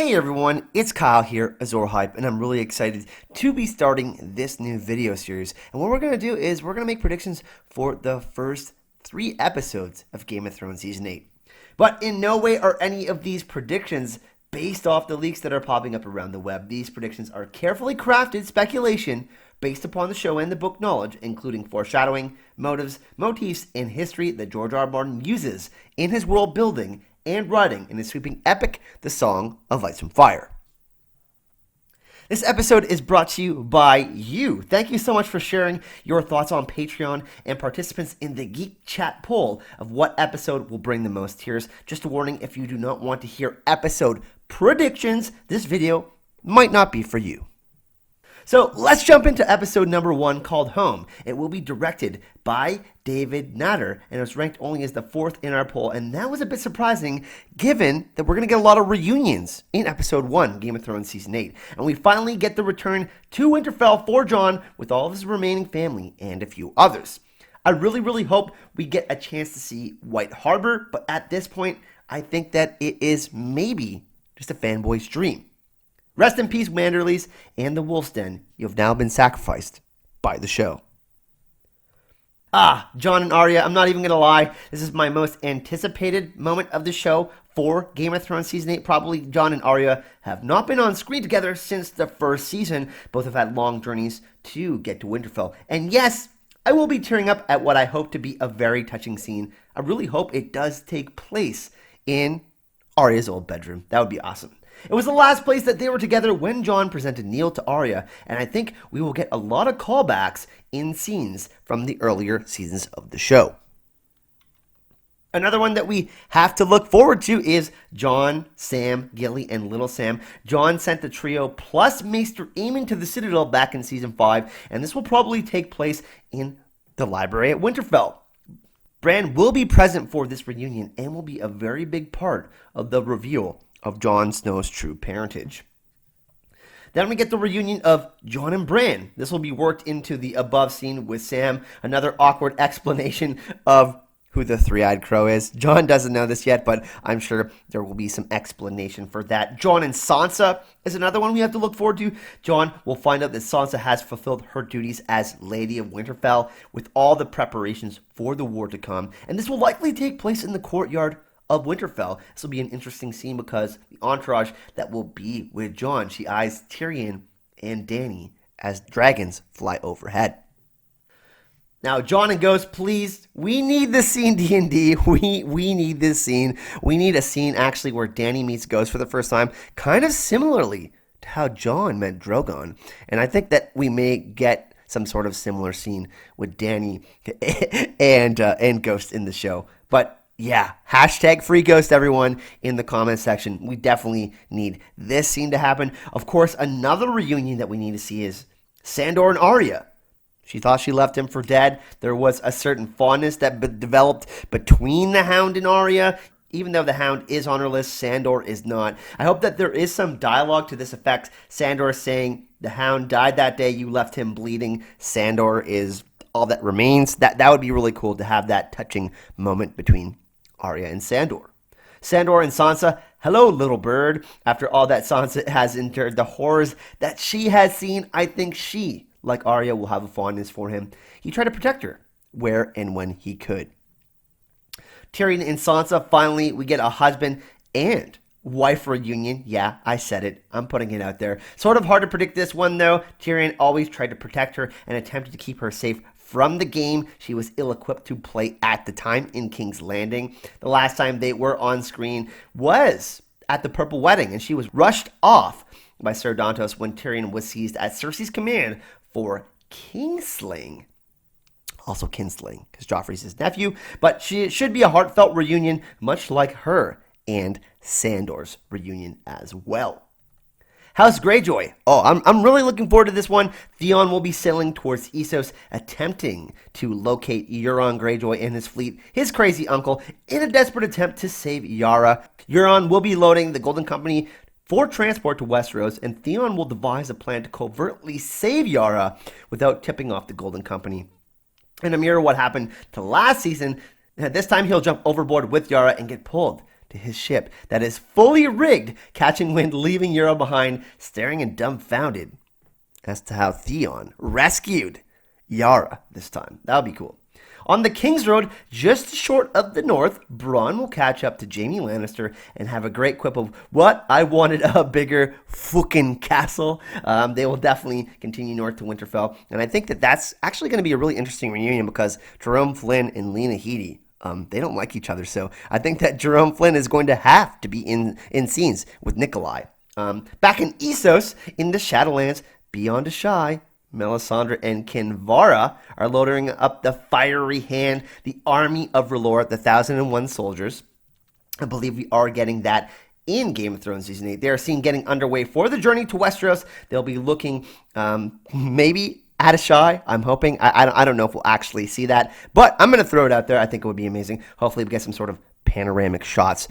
Hey everyone, it's Kyle here, Azor Hype, and I'm really excited to be starting this new video series. And what we're going to do is we're going to make predictions for the first 3 episodes of Game of Thrones Season 8. But in no way are any of these predictions based off the leaks that are popping up around the web. These predictions are carefully crafted speculation based upon the show and the book knowledge, including foreshadowing, motives, motifs, and history that George R. R. Martin uses in his world building and writing in his sweeping epic, The Song of Ice and Fire. This episode is brought to you by you. Thank you so much for sharing your thoughts on Patreon and participants in the Geek Chat poll of what episode will bring the most tears. Just a warning, if you do not want to hear episode predictions, this video might not be for you. So let's jump into episode number 1 called Home. It will be directed by David Natter, and it was ranked only as the 4th in our poll, and that was a bit surprising given that we're going to get a lot of reunions in episode 1, Game of Thrones Season 8. And we finally get the return to Winterfell for Jon with all of his remaining family and a few others. I really hope we get a chance to see White Harbor, but at this point, I think that it is maybe just a fanboy's dream. Rest in peace, Wanderleys and the Wolf's Den. You have now been sacrificed by the show. Jon and Arya, I'm not even going to lie. This is my most anticipated moment of the show for Game of Thrones Season 8. Probably Jon and Arya have not been on screen together since the first season. Both have had long journeys to get to Winterfell. And yes, I will be tearing up at what I hope to be a very touching scene. I really hope it does take place in Arya's old bedroom. That would be awesome. It was the last place that they were together when Jon presented Neil to Arya, and I think we will get a lot of callbacks in scenes from the earlier seasons of the show. Another one that we have to look forward to is Jon, Sam, Gilly, and Little Sam. Jon sent the trio plus Maester Aemon to the Citadel back in Season 5, and this will probably take place in the library at Winterfell. Bran will be present for this reunion and will be a very big part of the reveal of Jon Snow's true parentage. Then we get the reunion of Jon and Bran. This will be worked into the above scene with Sam. Another awkward explanation of who the three-eyed crow is. Jon doesn't know this yet, but I'm sure there will be some explanation for that. Jon and Sansa is another one we have to look forward to. Jon will find out that Sansa has fulfilled her duties as Lady of Winterfell with all the preparations for the war to come. And this will likely take place in the courtyard of Winterfell. This will be an interesting scene because the entourage that will be with Jon, she eyes Tyrion and Dany as dragons fly overhead. Now, Jon and Ghost, please, we need this scene, D&D. We need this scene. We need a scene, actually, where Dany meets Ghost for the first time, kind of similarly to how Jon met Drogon. And I think that we may get some sort of similar scene with Dany and Ghost in the show. But yeah, hashtag free Ghost, everyone, in the comment section. We definitely need this scene to happen. Of course, another reunion that we need to see is Sandor and Arya. She thought she left him for dead. There was a certain fondness that developed between the Hound and Arya. Even though the Hound is on her list, Sandor is not. I hope that there is some dialogue to this effect. Sandor saying, the Hound died that day, you left him bleeding. Sandor is all that remains. That would be really cool to have that touching moment between Arya and Sandor. Sandor and Sansa, hello little bird. After all that Sansa has endured, the horrors that she has seen, I think she, like Arya, will have a fondness for him. He tried to protect her where and when he could. Tyrion and Sansa, finally, we get a husband and wife reunion. Yeah, I said it. I'm putting it out there. Sort of hard to predict this one, though. Tyrion always tried to protect her and attempted to keep her safe from the game she was ill-equipped to play at the time in King's Landing. The last time they were on screen was at the Purple Wedding, and she was rushed off by Ser Dantos when Tyrion was seized at Cersei's command for kinslaying. Also kinslaying, because Joffrey's his nephew, but it should be a heartfelt reunion, much like her and Sandor's reunion as well. House Greyjoy. I'm really looking forward to this one. Theon will be sailing towards Essos, attempting to locate Euron Greyjoy and his fleet, his crazy uncle, in a desperate attempt to save Yara. Euron will be loading the Golden Company for transport to Westeros, and Theon will devise a plan to covertly save Yara without tipping off the Golden Company. In a mirror what happened to last season, this time he'll jump overboard with Yara and get pulled to his ship that is fully rigged, catching wind, leaving Yara behind, staring and dumbfounded as to how Theon rescued Yara this time. That would be cool. On the King's Road, just short of the north, Bronn will catch up to Jaime Lannister and have a great quip of, "What? I wanted a bigger fucking castle." They will definitely continue north to Winterfell. And I think that that's actually going to be a really interesting reunion because Jerome Flynn and Lena Headey, they don't like each other. So I think that Jerome Flynn is going to have to be in scenes with Nikolai. Back in Essos, in the Shadowlands, beyond Asshai, Melisandre and Kinvara are loading up the fiery hand, the army of R'hllor, the 1,001 soldiers. I believe we are getting that in Game of Thrones Season 8. They are seen getting underway for the journey to Westeros. They'll be looking maybe at Asshai. I'm hoping. I don't know if we'll actually see that, but I'm going to throw it out there. I think it would be amazing. Hopefully we get some sort of panoramic shots.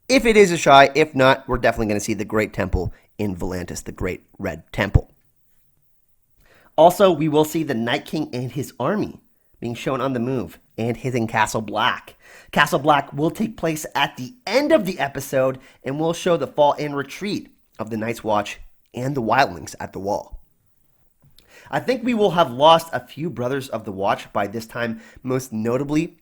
If it is Asshai, if not, we're definitely going to see the Great Temple in Volantis, the Great Red Temple. Also, we will see the Night King and his army being shown on the move and hitting Castle Black. Castle Black will take place at the end of the episode and will show the fall and retreat of the Night's Watch and the Wildlings at the Wall. I think we will have lost a few Brothers of the Watch by this time, most notably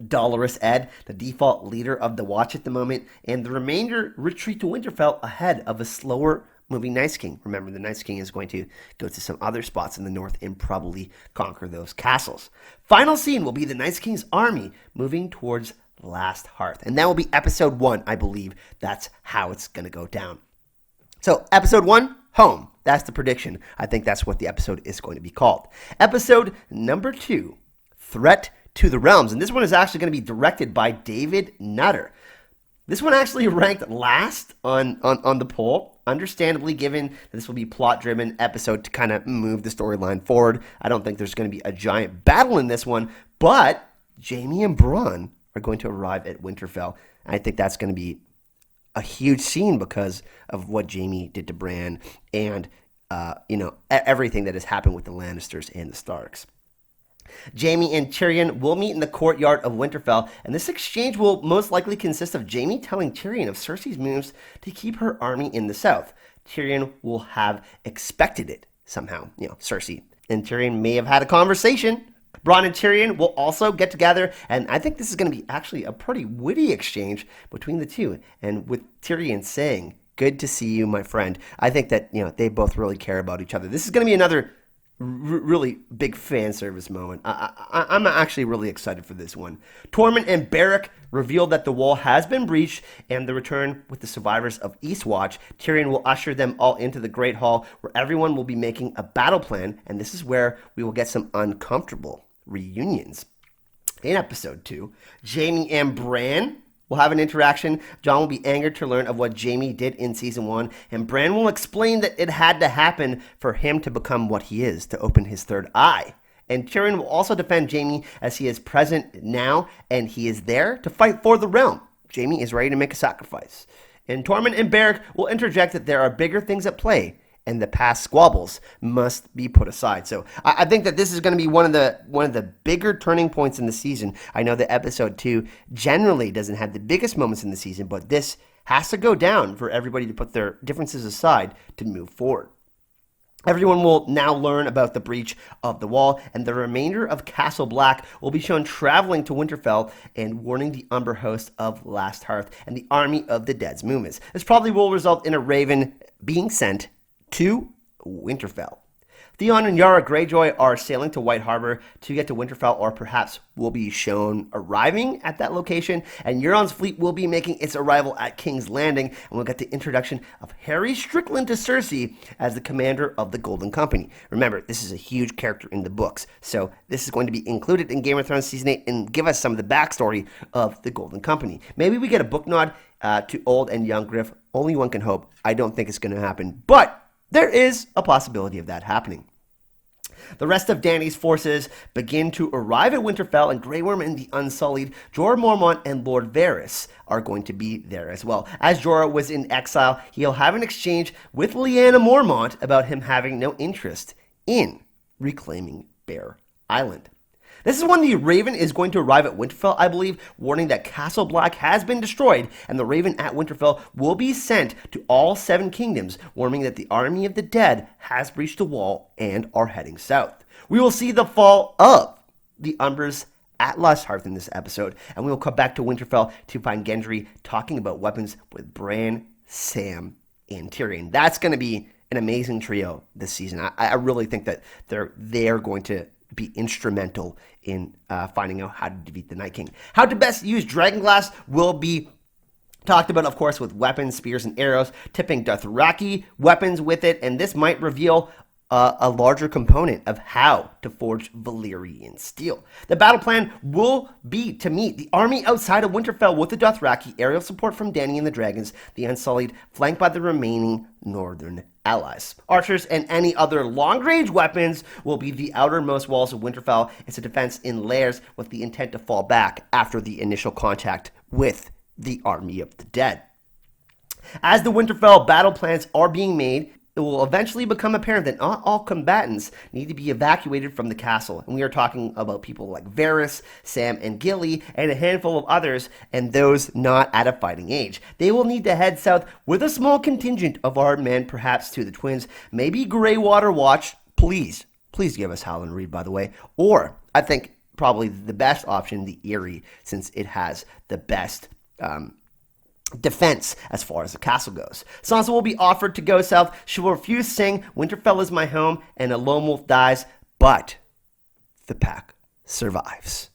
Dolorous Ed, the default leader of the Watch at the moment, and the remainder retreat to Winterfell ahead of a slower moving Night's King. Remember, the Night's King is going to go to some other spots in the north and probably conquer those castles. Final scene will be the Night's King's army moving towards Last Hearth. And that will be episode 1, I believe. That's how it's going to go down. So, episode 1, home. That's the prediction. I think that's what the episode is going to be called. Episode number 2, Threat to the Realms. And this one is actually going to be directed by David Nutter. This one actually ranked last on the poll. Understandably, given that this will be a plot-driven episode to kind of move the storyline forward. I don't think there's going to be a giant battle in this one, but Jaime and Bronn are going to arrive at Winterfell. I think that's going to be a huge scene because of what Jaime did to Bran and, everything that has happened with the Lannisters and the Starks. Jaime and Tyrion will meet in the courtyard of Winterfell, and this exchange will most likely consist of Jaime telling Tyrion of Cersei's moves to keep her army in the south. Tyrion will have expected it somehow. Cersei and Tyrion may have had a conversation. Bronn and Tyrion will also get together, and I think this is going to be actually a pretty witty exchange between the two, and with Tyrion saying, "Good to see you, my friend." I think that, they both really care about each other. This is going to be another really big fan service moment. I'm actually really excited for this one. Tormund and Beric reveal that the wall has been breached and the return with the survivors of Eastwatch. Tyrion will usher them all into the Great Hall where everyone will be making a battle plan, and this is where we will get some uncomfortable reunions. In episode 2, Jaime and Bran will have an interaction. Jon will be angered to learn of what Jaime did in season 1, and Bran will explain that it had to happen for him to become what he is, to open his third eye. And Tyrion will also defend Jaime as he is present now, and he is there to fight for the realm. Jaime is ready to make a sacrifice. And Tormund and Beric will interject that there are bigger things at play, and the past squabbles must be put aside. So I think that this is going to be one of the bigger turning points in the season. I know that episode 2 generally doesn't have the biggest moments in the season, but this has to go down for everybody to put their differences aside to move forward. Everyone will now learn about the breach of the wall, and the remainder of Castle Black will be shown traveling to Winterfell and warning the Umber host of Last Hearth and the army of the Dead's movements. This probably will result in a raven being sent to Winterfell. Theon and Yara Greyjoy are sailing to White Harbor to get to Winterfell, or perhaps will be shown arriving at that location, and Euron's fleet will be making its arrival at King's Landing, and we'll get the introduction of Harry Strickland to Cersei as the commander of the Golden Company. Remember, this is a huge character in the books, so this is going to be included in Game of Thrones Season 8 and give us some of the backstory of the Golden Company. Maybe we get a book nod to old and young Griff. Only one can hope. I don't think it's going to happen, but there is a possibility of that happening. The rest of Dany's forces begin to arrive at Winterfell, and Grey Worm and the Unsullied, Jorah Mormont and Lord Varys are going to be there as well. As Jorah was in exile, he'll have an exchange with Lyanna Mormont about him having no interest in reclaiming Bear Island. This is when the Raven is going to arrive at Winterfell, I believe, warning that Castle Black has been destroyed, and the Raven at Winterfell will be sent to all 7 kingdoms, warning that the army of the dead has breached the wall and are heading south. We will see the fall of the Umbers at Last Hearth in this episode, and we will come back to Winterfell to find Gendry talking about weapons with Bran, Sam, and Tyrion. That's going to be an amazing trio this season. I really think that they're going to be instrumental in finding out how to defeat the Night King. How to best use Dragonglass will be talked about, of course, with weapons, spears, and arrows, tipping Dothraki weapons with it, and this might reveal a larger component of how to forge Valyrian steel. The battle plan will be to meet the army outside of Winterfell with the Dothraki, aerial support from Dany and the dragons, the Unsullied, flanked by the remaining northern allies. Archers and any other long-range weapons will be the outermost walls of Winterfell. It's a defense in layers with the intent to fall back after the initial contact with the army of the dead. As the Winterfell battle plans are being made, it will eventually become apparent that not all combatants need to be evacuated from the castle. And we are talking about people like Varys, Sam, and Gilly, and a handful of others, and those not at a fighting age. They will need to head south with a small contingent of armed men, perhaps to the Twins, maybe Greywater Watch. Please give us Howland Reed, by the way. Or, I think, probably the best option, the Eyrie, since it has the best defense as far as the castle goes. Sansa will be offered to go south. She will refuse, saying, "Winterfell is my home," and a lone wolf dies, but the pack survives.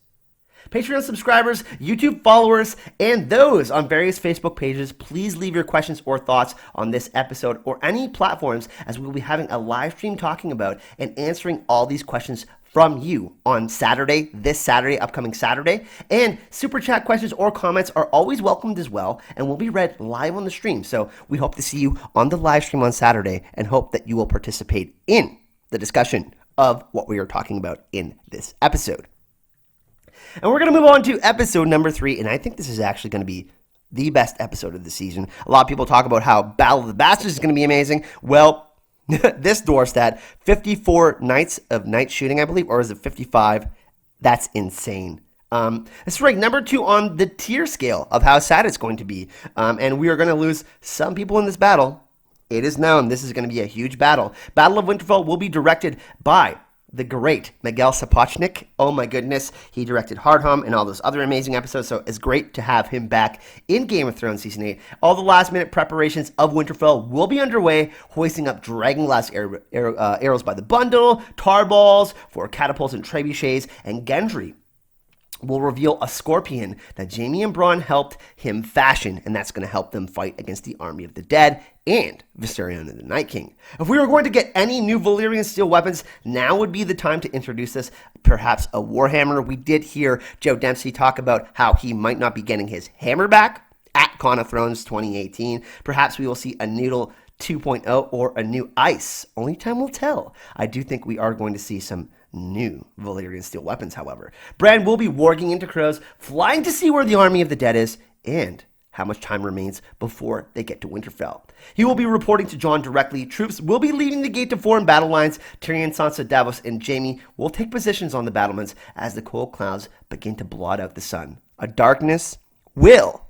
Patreon subscribers, YouTube followers, and those on various Facebook pages, please leave your questions or thoughts on this episode or any platforms, as we will be having a live stream talking about and answering all these questions from you on Saturday, upcoming Saturday. And super chat questions or comments are always welcomed as well and will be read live on the stream. So we hope to see you on the live stream on Saturday and hope that you will participate in the discussion of what we are talking about in this episode. And we're going to move on to episode number 3, and I think this is actually going to be the best episode of the season. A lot of people talk about how Battle of the Bastards is going to be amazing. Well, this door stat, 54 nights of night shooting, I believe, or is it 55? That's insane. It's ranked number 2 on the tier scale of how sad it's going to be. And we are going to lose some people in this battle. It is known this is going to be a huge battle. Battle of Winterfell will be directed by the great Miguel Sapochnik. Oh my goodness. He directed Hardhome and all those other amazing episodes, so it's great to have him back in Game of Thrones Season 8. All the last minute preparations of Winterfell will be underway, hoisting up Dragonglass arrows by the bundle, tar balls for catapults and trebuchets, and Gendry will reveal a scorpion that Jaime and Bronn helped him fashion, and that's going to help them fight against the army of the dead and Viserion and the Night King. If we were going to get any new Valyrian steel weapons, now would be the time to introduce this, perhaps a Warhammer. We did hear Joe Dempsey talk about how he might not be getting his hammer back at Con of Thrones 2018. Perhaps we will see a Noodle 2.0 or a new Ice. Only time will tell. I do think we are going to see some new Valyrian steel weapons, however. Bran will be warging into crows, flying to see where the army of the dead is, and how much time remains before they get to Winterfell. He will be reporting to Jon directly. Troops will be leaving the gate to form battle lines. Tyrion, Sansa, Davos, and Jaime will take positions on the battlements as the cold clouds begin to blot out the sun. A darkness will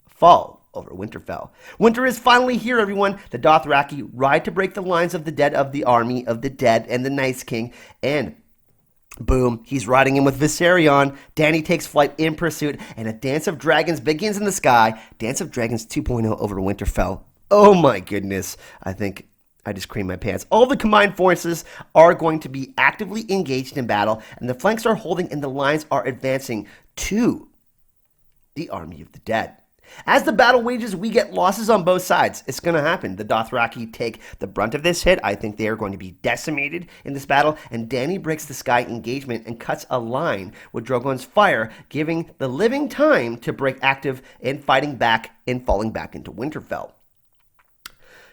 fall over Winterfell. Winter is finally here, everyone. The Dothraki ride to break the lines of the dead of the army of the dead and the Night's King, and boom, he's riding in with Viserion. Dany takes flight in pursuit, and a Dance of Dragons begins in the sky. Dance of Dragons 2.0 over Winterfell. Oh my goodness. I think I just creamed my pants. All the combined forces are going to be actively engaged in battle, and the flanks are holding and the lines are advancing to the army of the dead. As the battle wages, we get losses on both sides. It's going to happen. The Dothraki take the brunt of this hit. I think they are going to be decimated in this battle. And Dany breaks the sky engagement and cuts a line with Drogon's fire, giving the living time to break active and fighting back and falling back into Winterfell.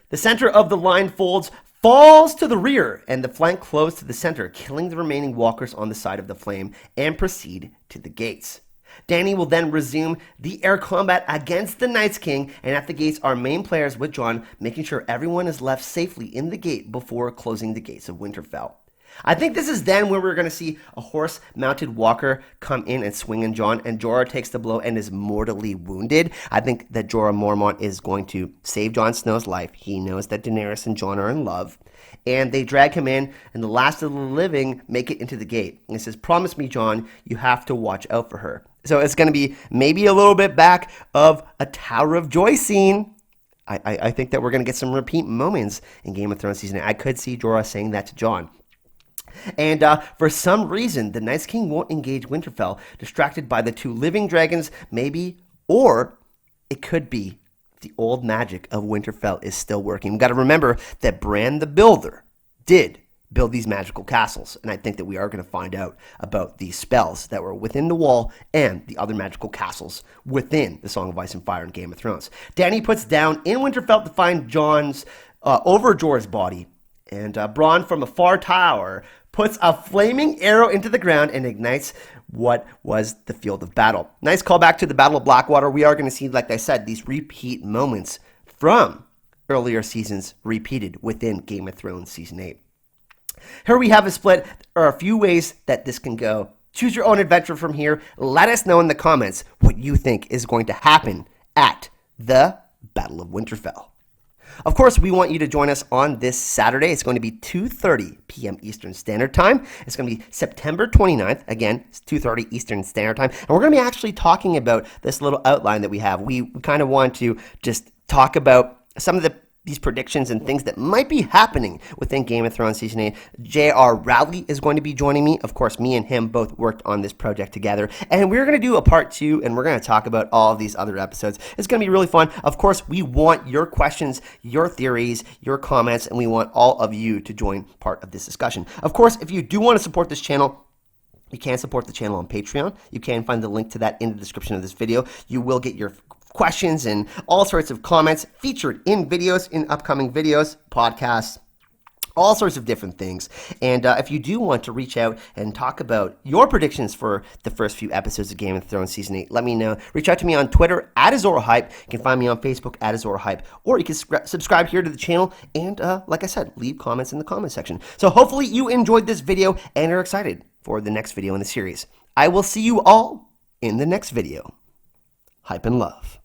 The center of the line folds, falls to the rear, and the flank closed to the center, killing the remaining walkers on the side of the flame and proceed to the gates. Dany will then resume the air combat against the Night's King, and at the gates are main players with Jon, making sure everyone is left safely in the gate before closing the gates of Winterfell. I think this is then where we're going to see a horse-mounted walker come in and swing on Jon, and Jorah takes the blow and is mortally wounded. I think that Jorah Mormont is going to save Jon Snow's life. He knows that Daenerys and Jon are in love, and they drag him in, and the last of the living make it into the gate. And it says, "Promise me, Jon, you have to watch out for her." So it's going to be maybe a little bit back of a Tower of Joy scene. I think that we're going to get some repeat moments in Game of Thrones season 8. I could see Jorah saying that to Jon. And for some reason, the Night's King won't engage Winterfell, distracted by the two living dragons, maybe, or it could be the old magic of Winterfell is still working. We've got to remember that Bran the Builder did build these magical castles, and I think that we are going to find out about these spells that were within the wall and the other magical castles within the Song of Ice and Fire in Game of Thrones. Dany puts down in Winterfell to find Jon's over Jorah's body, and Bronn from a far tower puts a flaming arrow into the ground and ignites what was the field of battle. Nice callback to the Battle of Blackwater. We are going to see, like I said, these repeat moments from earlier seasons repeated within Game of Thrones Season 8. Here we have a split. There are a few ways that this can go. Choose your own adventure from here. Let us know in the comments what you think is going to happen at the Battle of Winterfell. Of course, we want you to join us on this Saturday. It's going to be 2:30 p.m. Eastern Standard Time. It's going to be September 29th. Again, it's 2:30 Eastern Standard Time. And we're going to be actually talking about this little outline that we have. We kind of want to just talk about some of these predictions and things that might be happening within Game of Thrones Season 8. J.R. Rowley is going to be joining me. Of course, me and him both worked on this project together. And we're going to do a part 2, and we're going to talk about all of these other episodes. It's going to be really fun. Of course, we want your questions, your theories, your comments, and we want all of you to join part of this discussion. Of course, if you do want to support this channel, you can support the channel on Patreon. You can find the link to that in the description of this video. You will get your questions and all sorts of comments featured in videos, in upcoming videos, podcasts, all sorts of different things. And if you do want to reach out and talk about your predictions for the first few episodes of Game of Thrones Season 8, let me know. Reach out to me on Twitter at Ahype. You can find me on Facebook at Ahype, or you can subscribe here to the channel and, like I said, leave comments in the comment section. So hopefully you enjoyed this video and are excited for the next video in the series. I will see you all in the next video. Hype and love.